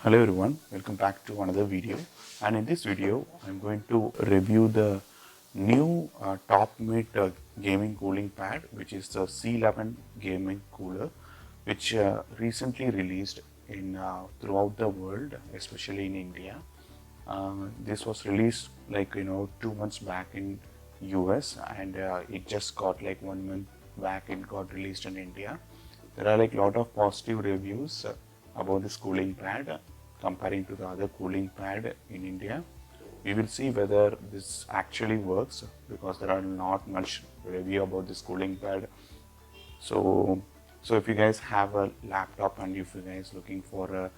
Hello everyone, welcome back to another video, and in this video I'm going to review the new TopMate gaming cooling pad, which is the C11 gaming cooler, which recently released in throughout the world, especially in India. This was released 2 months back in US, and it just got like 1 month back it got released in India. There are like a lot of positive reviews about this cooling pad comparing to the other cooling pad in India. We will see whether this actually works because there are not much review about this cooling pad. So if you guys have a laptop and if you guys looking for a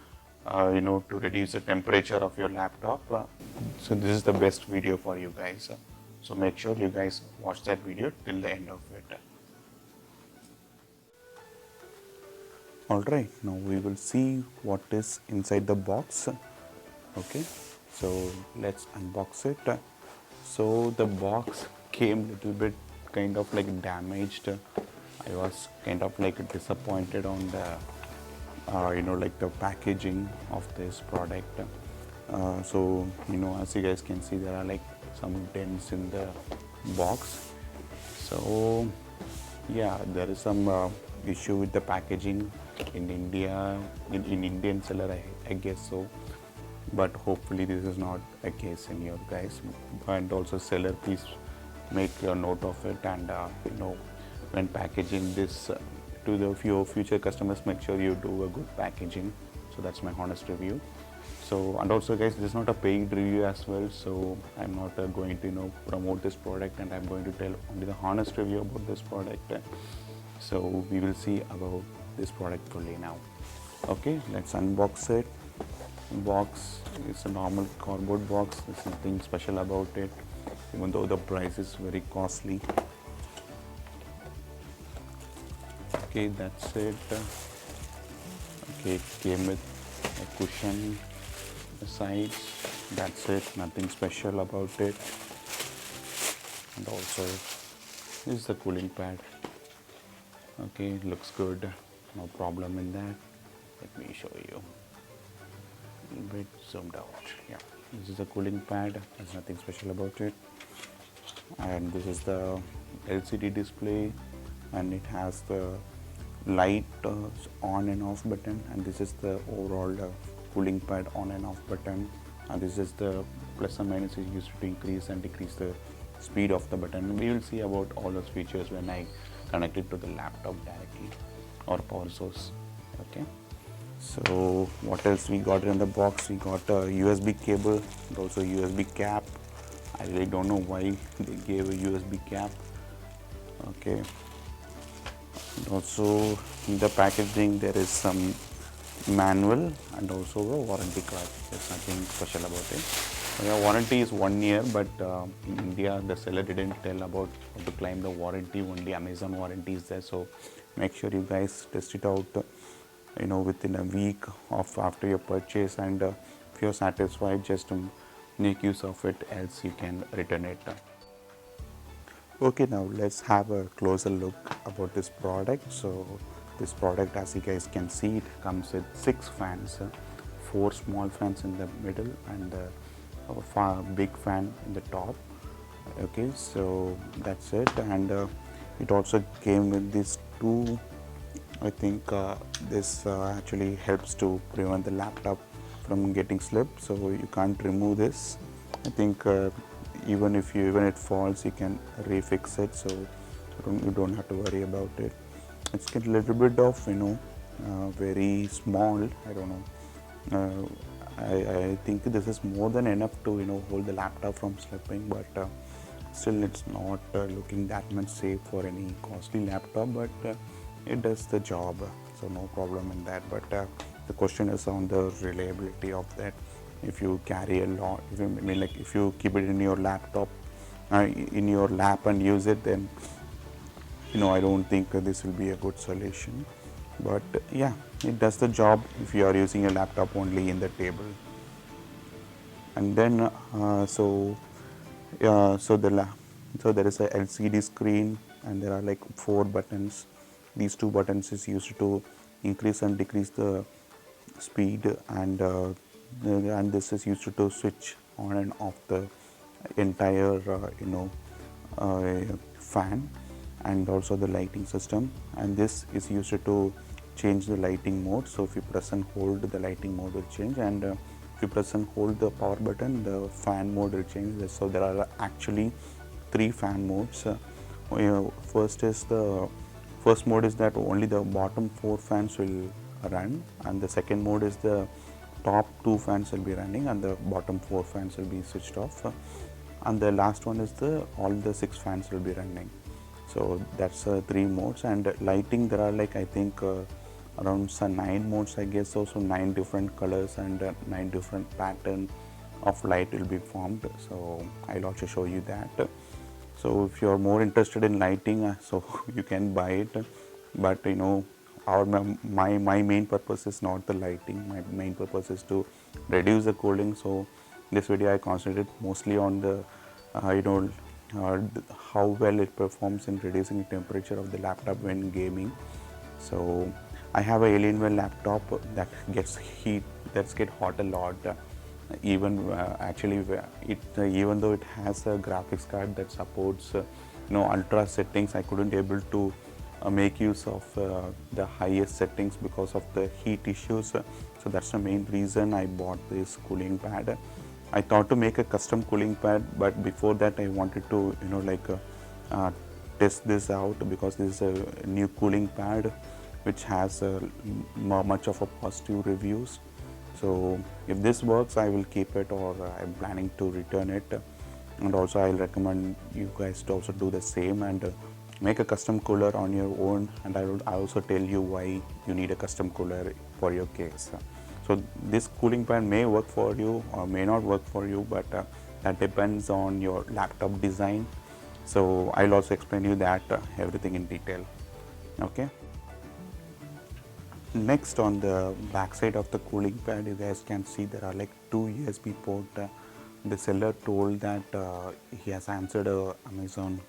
to reduce the temperature of your laptop, so this is the best video for you guys. So make sure you guys watch that video till the end of it. Alright, now we will see what is inside the box. Okay, so let's unbox it. So the box came little bit kind of like damaged. I was kind of like disappointed on the like the packaging of this product. So as you guys can see, there are like some dents in the box. So yeah, there is some issue with the packaging in India, in Indian seller, I guess so. But hopefully this is not a case in your guys. And also seller, please make a note of it, and when packaging this to the future customers, make sure you do a good packaging. So that's my honest review. So, and also guys, this is not a paid review as well, so I'm not going to promote this product, and I'm going to tell only the honest review about this product. So we will see about this product fully now. Okay, let's unbox it. Box is a normal cardboard box. There's nothing special about it, even though the price is very costly. Okay, that's it. Okay, it came with a cushion, the sides. That's it, nothing special about it. And also this is the cooling pad. Okay, it looks good, no problem in that. Let me show you a little bit zoomed out. Yeah, this is a cooling pad, there's nothing special about it. And this is the LCD display, and it has the light on and off button, and this is the overall cooling pad on and off button, and this is the plus and minus is used to increase and decrease the speed of the button. We will see about all those features when I connect it to the laptop directly or power source. Okay, so what else we got in the box? We got a USB cable and also USB cap. I really don't know why they gave a USB cap. Okay, and also in the packaging there is some manual and also a warranty card. There's nothing special about it. Yeah, warranty is 1 year, but in India the seller didn't tell about how to claim the warranty. Only Amazon warranty is there. So make sure you guys test it out within a week of after your purchase, and if you're satisfied, just make use of it, else you can return it. Okay, now let's have a closer look about this product. So this product, as you guys can see, it comes with 6 fans, 4 small fans in the middle and a big fan in the top. Okay, so that's it. And it also came with these 2, I think this actually helps to prevent the laptop from getting slipped, so you can't remove this. I think even it falls, you can refix it, so you don't have to worry about it. It's a little bit of very small. I don't know. I think this is more than enough to hold the laptop from slipping, but still it's not looking that much safe for any costly laptop, but it does the job, so no problem in that. But the question is on the reliability of that. If you carry a lot, if you keep it in your laptop, in your lap and use it, then I don't think this will be a good solution. But yeah, it does the job if you are using a laptop only in the table. And then so there is a LCD screen, and there are like 4 buttons. These 2 buttons is used to increase and decrease the speed, and this is used to switch on and off the entire fan, and also the lighting system. And this is used to change the lighting mode. So if you press and hold, the lighting mode will change, and if you press and hold the power button, the fan mode will change. So there are actually three fan modes. First mode is that only the bottom four fans will run, and the second mode is the top two fans will be running and the bottom four fans will be switched off, and the last one is the all the six fans will be running. So that's three modes. And lighting, there are like I think around some 9 modes I guess. So 9 different colors and 9 different pattern of light will be formed. So I'll also show you that. So if you're more interested in lighting, so you can buy it, but my main purpose is not the lighting. My main purpose is to reduce the cooling. So this video I concentrated mostly on the how well it performs in reducing the temperature of the laptop when gaming. So I have a Alienware laptop that gets get hot a lot. Even actually it even though it has a graphics card that supports ultra settings, I couldn't able to make use of the highest settings because of the heat issues. So that's the main reason I bought this cooling pad. I thought to make a custom cooling pad, but before that I wanted to test this out, because this is a new cooling pad which has much of a positive reviews. So if this works, I will keep it, or I'm planning to return it. And also I'll recommend you guys to also do the same and make a custom cooler on your own, and I also tell you why you need a custom cooler for your case. So this cooling pad may work for you or may not work for you, but that depends on your laptop design. So I'll also explain you that everything in detail. Okay. Next, on the back side of the cooling pad, you guys can see there are like two USB port. The seller told that he has answered a Amazon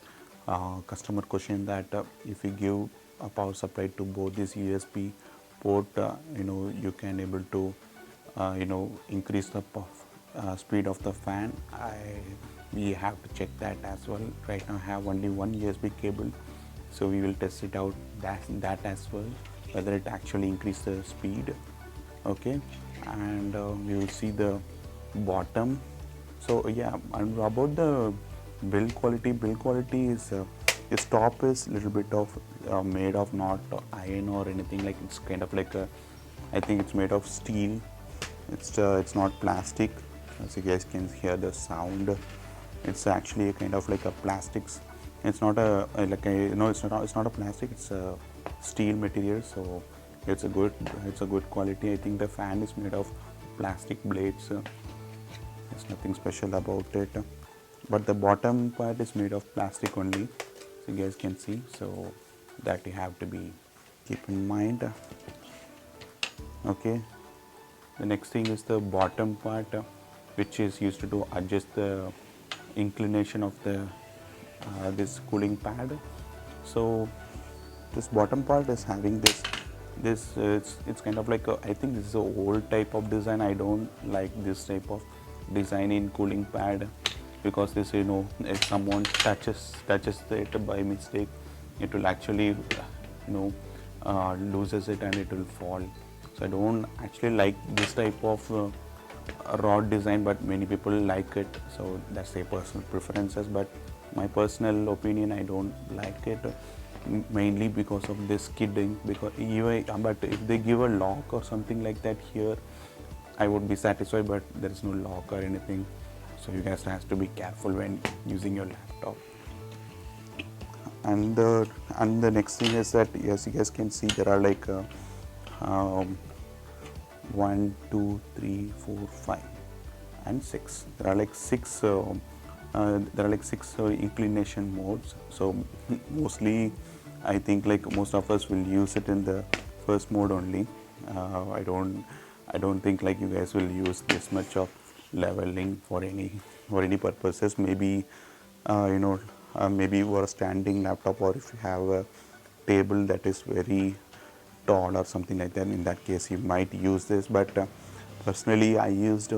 customer question that if you give a power supply to both these USB port, you can able to increase the speed of the fan. We have to check that as well. Right now I have only one USB cable, so we will test it out that as well, whether it actually increase the speed. Okay, and we will see the bottom. So yeah, and about the build quality is its top is little bit of made of not iron or anything, like it's kind of like I think it's made of steel. It's not plastic. As you guys can hear the sound, it's actually a kind of like a plastics. It's not it's not a plastic, it's a steel material. So it's a good quality. I think the fan is made of plastic blades. There's nothing special about it, but the bottom part is made of plastic only, so you guys can see. So that you have to be keep in mind. Okay, the next thing is the bottom part, which is used to adjust the inclination of the this cooling pad. So this bottom part is having this it's kind of like I think this is an old type of design. I don't like this type of design in cooling pad, because this if someone touches it by mistake, it will actually loses it and it will fall. So I don't actually like this type of rod design, but many people like it. So that's their personal preferences, but my personal opinion, I don't like it, mainly because of this skidding. Because but if they give a lock or something like that here, I would be satisfied, but there is no lock or anything. So you guys have to be careful when using your laptop. And the next thing is that, yes, you guys can see there are like 1, 2, 3, 4, 5, and 6. There are like six. There are like 6 inclination modes. So mostly, I think like most of us will use it in the first mode only. I don't think like you guys will use this much of leveling for any purposes. Maybe maybe for a standing laptop, or if you have a table that is very tall or something like that. In that case you might use this, but personally I used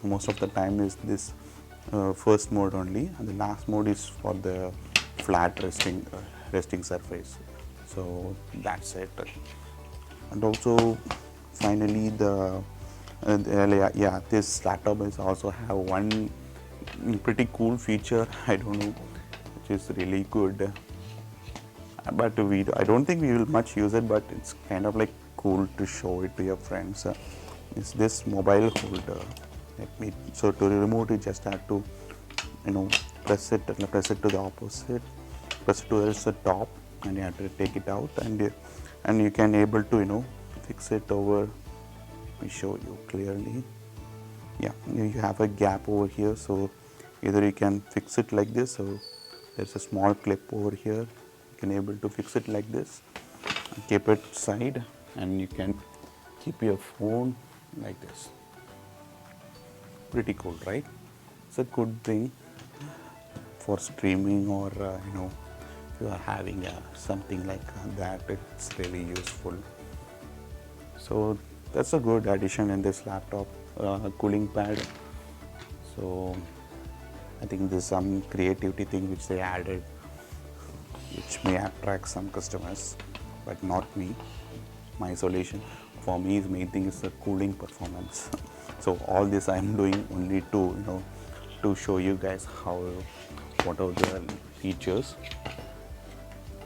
most of the time is this first mode only, and the last mode is for the flat resting surface. So that's it. And also finally yeah, this laptop is also have one pretty cool feature, I don't know, which is really good, but I don't think we will much use it, but it's kind of like cool to show it to your friends. Is this mobile holder. So to remove it, you just have to, you know, press it to the opposite, press it towards the top, and you have to take it out, and you can able to, you know, fix it over. Let me show you clearly. Yeah, you have a gap over here, so either you can fix it like this, or there's a small clip over here. You can able to fix it like this, keep it side, and you can keep your phone like this. Pretty cool, right? It's a good thing for streaming, or you know, if you are having something like that, it's really useful. So that's a good addition in this laptop, cooling pad. So I think there's some creativity thing which they added, which may attract some customers, but not me. My solution for me is main thing is the cooling performance. So all this I'm doing only to, you know, to show you guys what are the features.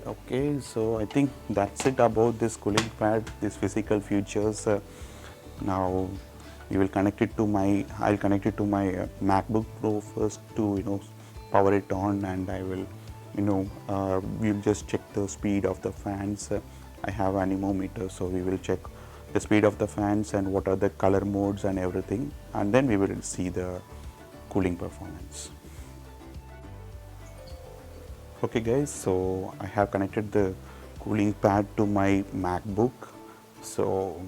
Okay, so I think that's it about this cooling pad, these physical features. Now we will connect it to my, I'll connect it to my MacBook Pro first to, you know, power it on, and I will, you know, we'll just check the speed of the fans. I have anemometer, so we will check the speed of the fans and what are the color modes and everything, and then we will see the cooling performance. Okay guys, so I have connected the cooling pad to my MacBook. So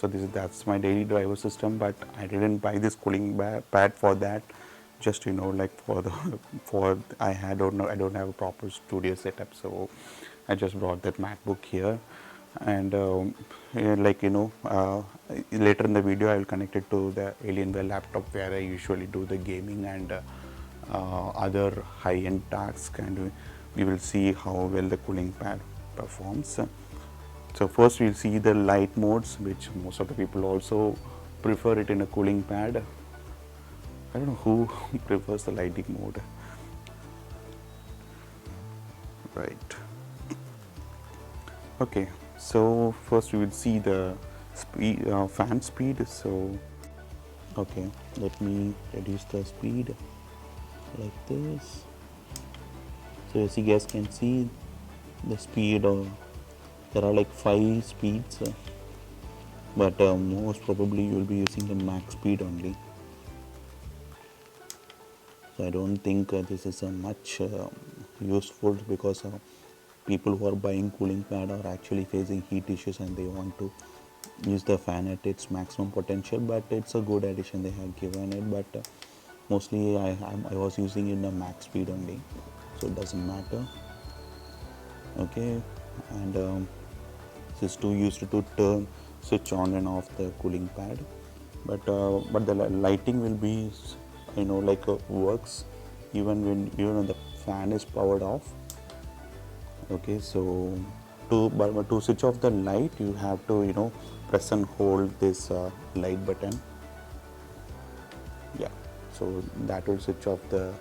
that's my daily driver system, but I didn't buy this cooling pad for that. Just, you know, like for the I don't have a proper studio setup, so I just brought that MacBook here, and yeah, like, you know, later in the video I will connect it to the Alienware laptop where I usually do the gaming and other high-end tasks, and we will see how well the cooling pad performs. So first we'll see the light modes, which most of the people also prefer it in a cooling pad. I don't know who prefers the lighting mode. Right. Okay, so first we will see the speed, fan speed. So okay, let me reduce the speed like this. So as you guys can see, the speed there are like 5 speeds, but most probably you will be using the max speed only. So I don't think this is much useful, because people who are buying cooling pad are actually facing heat issues and they want to use the fan at its maximum potential. But it's a good addition they have given it, but mostly I was using it in a max speed only, so it doesn't matter. Okay, and this is too used to switch on and off the cooling pad, but the lighting will be, you know, like works even when the fan is powered off. Okay, so to switch off the light, you have to, you know, press and hold this light button. Yeah, so that will switch off the,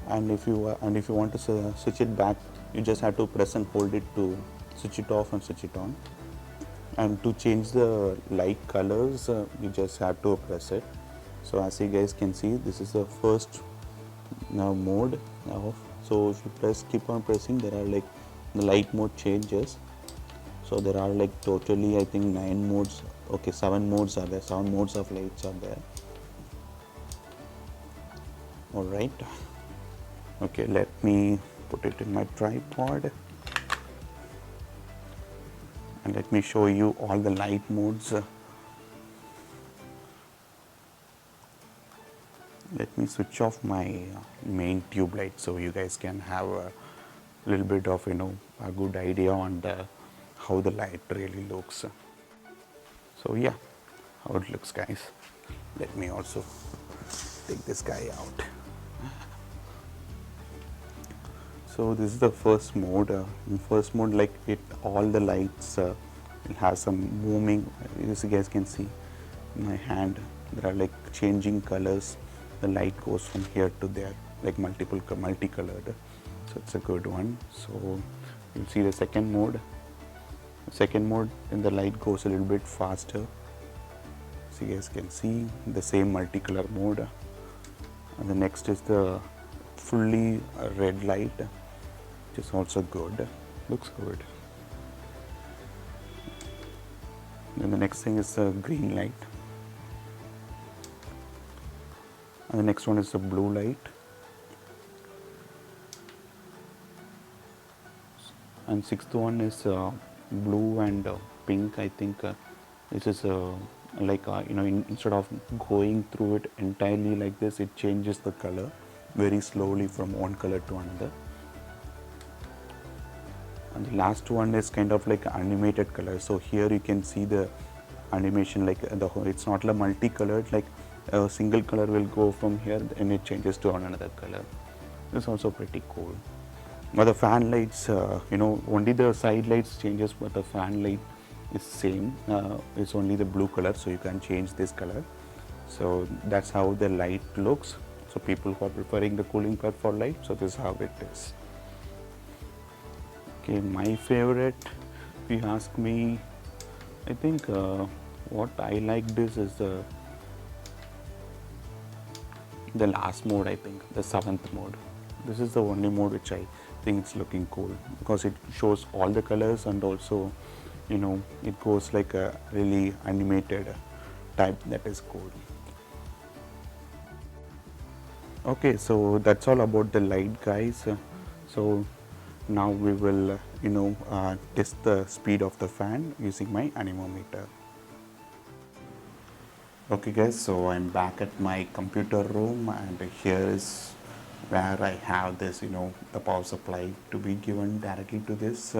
and if you want to switch it back, you just have to press and hold it to switch it off and switch it on. And to change the light colors, you just have to press it. So as you guys can see, this is the first mode off. So if you keep on pressing, there are like the light mode changes. So there are like totally, I think, 9 modes. Okay, 7 modes are there. 7 modes of lights are there. All right. Okay, let me put it in my tripod. And let me show you all the light modes. Let me switch off my main tube light so you guys can have a little bit of, you know, a good idea on how the light really looks. So yeah, how it looks, guys. Let me also take this guy out. So this is the first mode. In first mode, like it, all the lights will have some moving. As you guys can see, in my hand, there are like changing colors. The light goes from here to there, like multicolored. So it's a good one. So you'll see the second mode. Second mode, and the light goes a little bit faster. So you guys can see the same multicolor mode. And the next is the fully red light, which is also good. Looks good. Then the next thing is the green light. And the next one is the blue light. And sixth one is blue and pink. I think this is instead of going through it entirely like this, it changes the color very slowly from one color to another. And the last one is kind of like animated color. So here you can see the animation, like it's not like multicolored, like a single color will go from here and it changes to another color. This is also pretty cool. But the fan lights, only the side lights changes, but the fan light is same. It's only the blue color, so you can change this color. So that's how the light looks. So people who are preferring the cooling pad for light, so this is how it is. Okay, my favorite, if you ask me, I think what I like this is the last mode. I think the 7th mode. This is the only mode which I think it's looking cool, because it shows all the colors, and also it goes like a really animated type. That is cool. Okay, so that's all about the light, guys. So now we will test the speed of the fan using my anemometer. Okay guys, so I'm back at my computer room, and here is where I have this, the power supply to be given directly to this.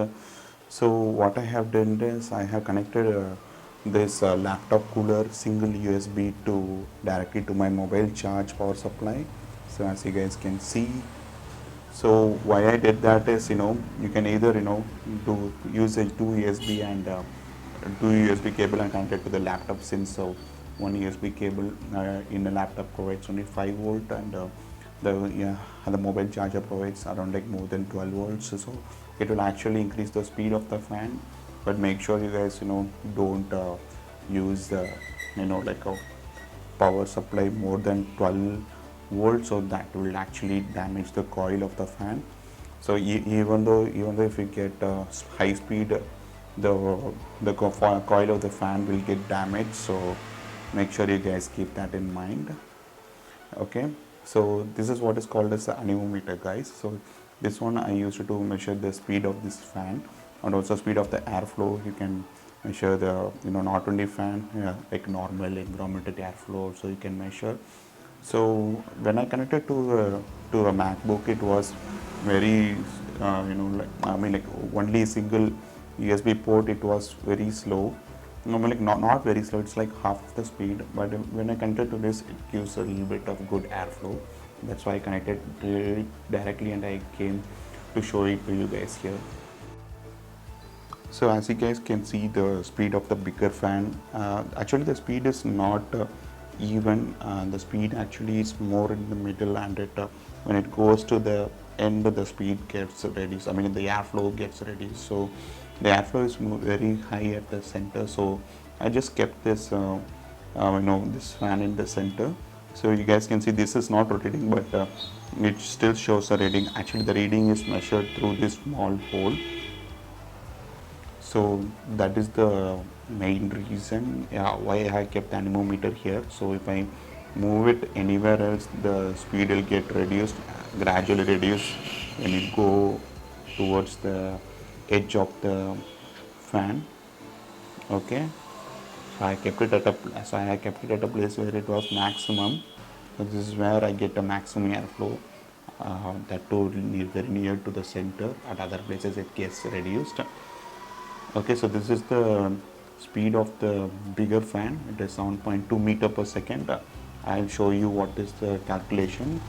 So what I have done is I have connected this laptop cooler single USB to directly to my mobile charge power supply. So as you guys can see, so why I did that is, you can either do use a two USB and two USB cable and connect it to the laptop, since one USB cable in the laptop provides only 5 volt, and the mobile charger provides around like more than 12 volts. So it will actually increase the speed of the fan, but make sure you guys don't use like a power supply more than 12 volts, so that will actually damage the coil of the fan. So even though if you get high speed, the coil of the fan will get damaged. So make sure you guys keep that in mind. Okay, so this is what is called as the anemometer, guys. So this one I used to measure the speed of this fan, and also speed of the airflow. You can measure the not only fan, like normal environmental airflow, so you can measure. So when I connected to a MacBook, it was very like only a single USB port. It was very slow. Like not very slow. It's like half the speed. But when I connected to this, it gives a little bit of good airflow. That's why I connected it directly, and I came to show it to you guys here. So as you guys can see, the speed of the bigger fan, actually the speed is not even. The speed actually is more in the middle, and when it goes to the end, the speed gets reduced. I mean, the airflow gets reduced. So the airflow is very high at the center. So I just kept this this fan in the center. So you guys can see this is not rotating, but it still shows a reading. Actually the reading is measured through this small hole. So that is the main reason why I kept the anemometer here. So if I move it anywhere else, the speed will get reduced, gradually reduced when it go towards the edge of the fan. Okay, so I kept it at a place where it was maximum. So this is where I get a maximum airflow. That too very near to the center. At other places it gets reduced. Okay, so this is the speed of the bigger fan. It is 7.2 meter per second. I'll show you what is the calculation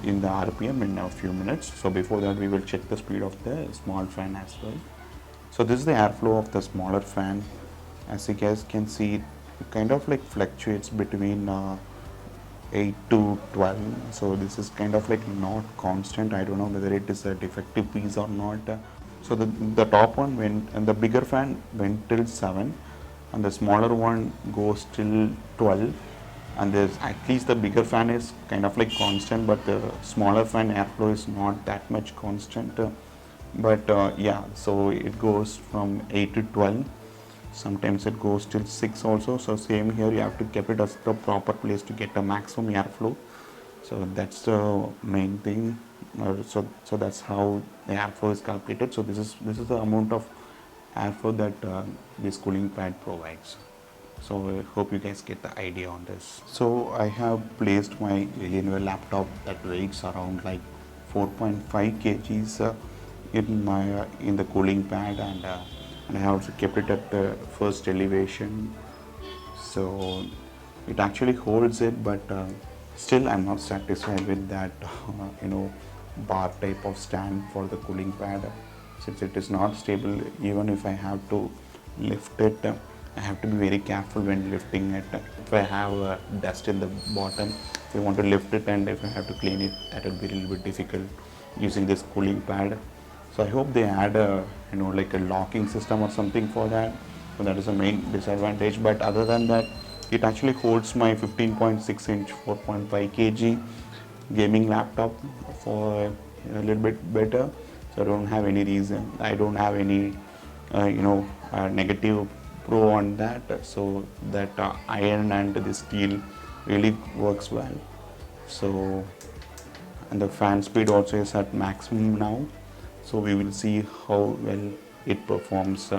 in the RPM in a few minutes. So before that, we will check the speed of the small fan as well. So this is the airflow of the smaller fan. As you guys can see, it kind of like fluctuates between 8 to 12. So this is kind of like not constant. I don't know whether it is a defective piece or not. So the top one went, and the bigger fan went till 7, and the smaller one goes till 12. And there's at least the bigger fan is kind of like constant, but the smaller fan airflow is not that much constant. Yeah, so it goes from 8 to 12. Sometimes it goes till 6 also. So same here, you have to keep it as the proper place to get a maximum airflow. So that's the main thing. So that's how the airflow is calculated. So this is the amount of airflow that this cooling pad provides. So I hope you guys get the idea on this. So I have placed my Alienware laptop that weighs around like 4.5 kgs in the cooling pad, and I have also kept it at the first elevation. So it actually holds it, but still I'm not satisfied with that bar type of stand for the cooling pad, since it is not stable. Even if I have to lift it, I have to be very careful when lifting it. If I have dust in the bottom, if I want to lift it, and if I have to clean it, that will be a little bit difficult using this cooling pad. So I hope they add a like a locking system or something for that. So that is the main disadvantage. But other than that, it actually holds my 15.6 inch 4.5 kg gaming laptop for a little bit better. So I don't have any reason. I don't have any negative pro on that. So that iron and the steel really works well. So, and the fan speed also is at maximum now. So we will see how well it performs.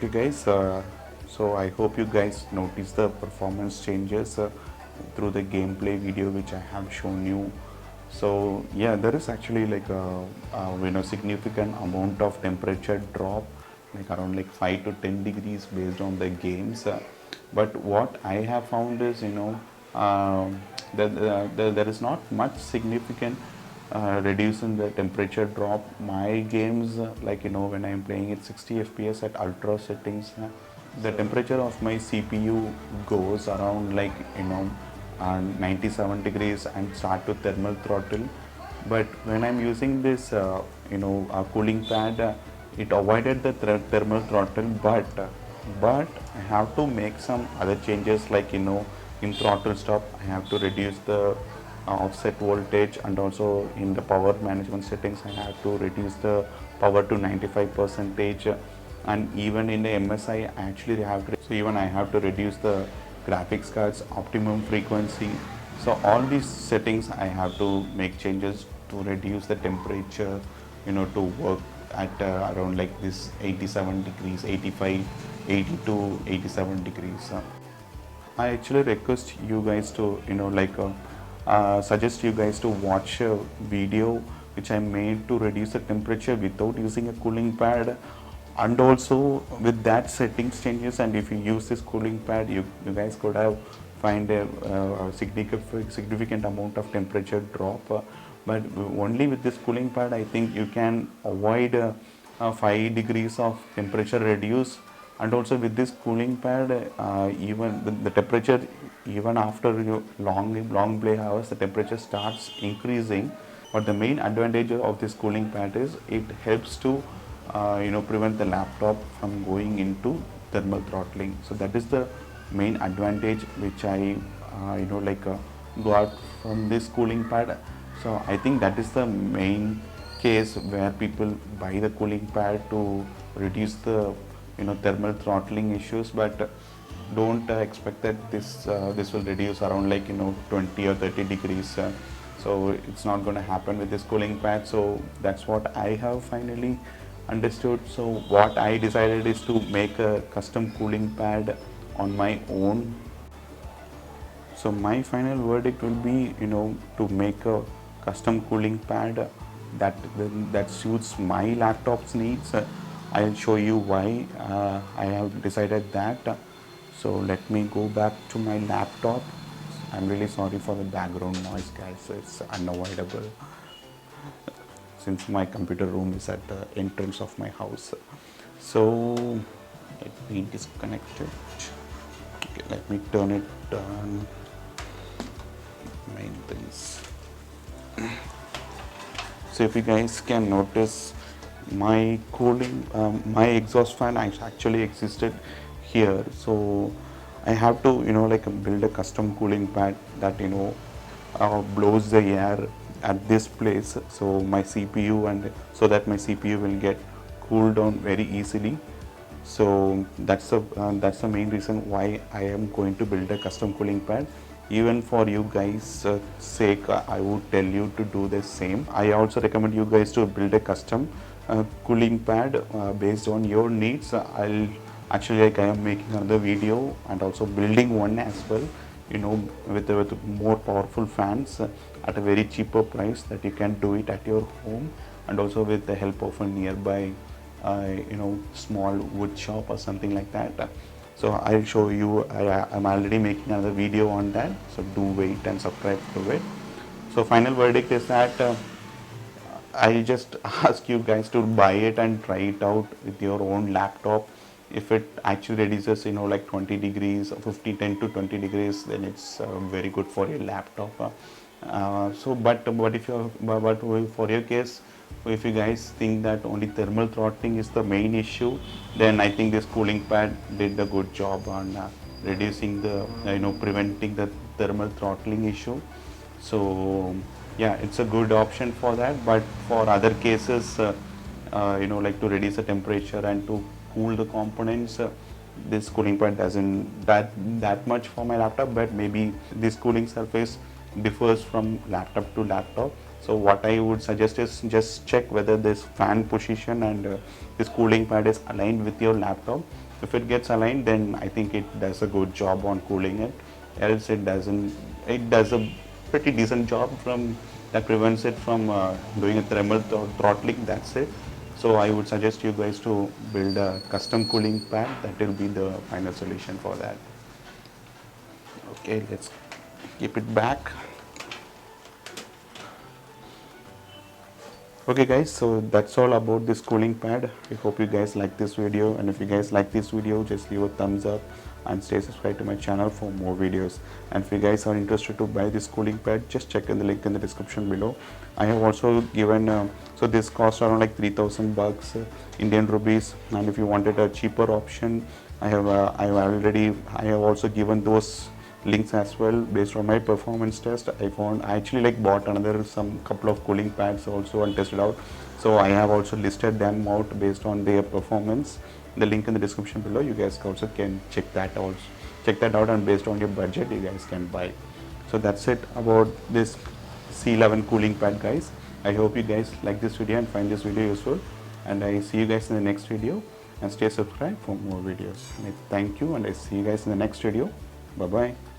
Okay guys, so I hope you guys notice the performance changes through the gameplay video which I have shown you. So yeah, there is actually like a significant amount of temperature drop, like around like 5 to 10 degrees based on the games. But what I have found is there is not much significant reduce in the temperature drop. My games, when I am playing at 60 fps at ultra settings, the temperature of my CPU goes around 97 degrees and start to thermal throttle. But when I'm using this cooling pad, it avoided the thermal throttle, but I have to make some other changes, in throttle stop I have to reduce the offset voltage, and also in the power management settings I have to reduce the power to 95 percentage, and even in the MSI I actually have to, so even I have to reduce the graphics cards optimum frequency. So all these settings I have to make changes to reduce the temperature, to work at around like this 87 degrees, 85, 82, 87 degrees. I actually request you guys to suggest you guys to watch a video which I made to reduce the temperature without using a cooling pad, and also with that settings changes, and if you use this cooling pad, you guys could have find a significant amount of temperature drop. But only with this cooling pad I think you can avoid 5 degrees of temperature reduce. And also with this cooling pad, even the temperature, even after long play hours, the temperature starts increasing. But the main advantage of this cooling pad is it helps to prevent the laptop from going into thermal throttling. So that is the main advantage which I got from this cooling pad. So I think that is the main case where people buy the cooling pad to reduce the thermal throttling issues. But don't expect that this will reduce around 20 or 30 degrees. So it's not going to happen with this cooling pad. So that's what I have finally understood. So what I decided is to make a custom cooling pad on my own. So my final verdict will be to make a custom cooling pad that suits my laptop's needs. I'll show you why I have decided that. So let me go back to my laptop. I'm really sorry for the background noise guys, it's unavoidable since my computer room is at the entrance of my house. So let me disconnect it. Okay, let me turn it on. Main things. So if you guys can notice, my cooling, my exhaust fan actually existed here. So I have to build a custom cooling pad that blows the air at this place, so my CPU, and so that my CPU will get cooled down very easily. So that's the main reason why I am going to build a custom cooling pad. Even for you guys sake, I would tell you to do the same. I also recommend you guys to build a custom cooling pad based on your needs. I'll actually I am making another video and also building one as well, with more powerful fans at a very cheaper price, that you can do it at your home, and also with the help of a nearby small wood shop or something like that. So I'll show you. I'm already making another video on that, so do wait and subscribe to it. So final verdict is that I just ask you guys to buy it and try it out with your own laptop. If it actually reduces 20 degrees, 10 to 20 degrees, then it's very good for your laptop. But if you but for your case, if you guys think that only thermal throttling is the main issue, then I think this cooling pad did a good job on reducing the preventing the thermal throttling issue. So yeah, it's a good option for that. But for other cases, like to reduce the temperature and to cool the components, this cooling pad doesn't that much for my laptop. But maybe this cooling surface differs from laptop to laptop. So what I would suggest is just check whether this fan position and this cooling pad is aligned with your laptop. If it gets aligned, then I think it does a good job on cooling it. Else it doesn't. It does a pretty decent job from that prevents it from doing a thermal throttling. That's it. So I would suggest you guys to build a custom cooling pad. That will be the final solution for that. Okay, let's keep it back. Okay guys, so that's all about this cooling pad. I hope you guys like this video, and if you guys like this video, just leave a thumbs up and stay subscribed to my channel for more videos. And if you guys are interested to buy this cooling pad, just check in the link in the description below. I have also given so this costs around like 3,000 bucks Indian rupees, and if you wanted a cheaper option, I have also given those links as well. Based on my performance test, I actually like bought another some couple of cooling pads also and tested out, so I have also listed them out based on their performance. The link in the description below, you guys also can check that out, and based on your budget you guys can buy. So that's it about this C11 cooling pad, guys. I hope you guys like this video and find this video useful, and I see you guys in the next video, and stay subscribed for more videos. And I thank you, and I see you guys in the next video. Bye bye.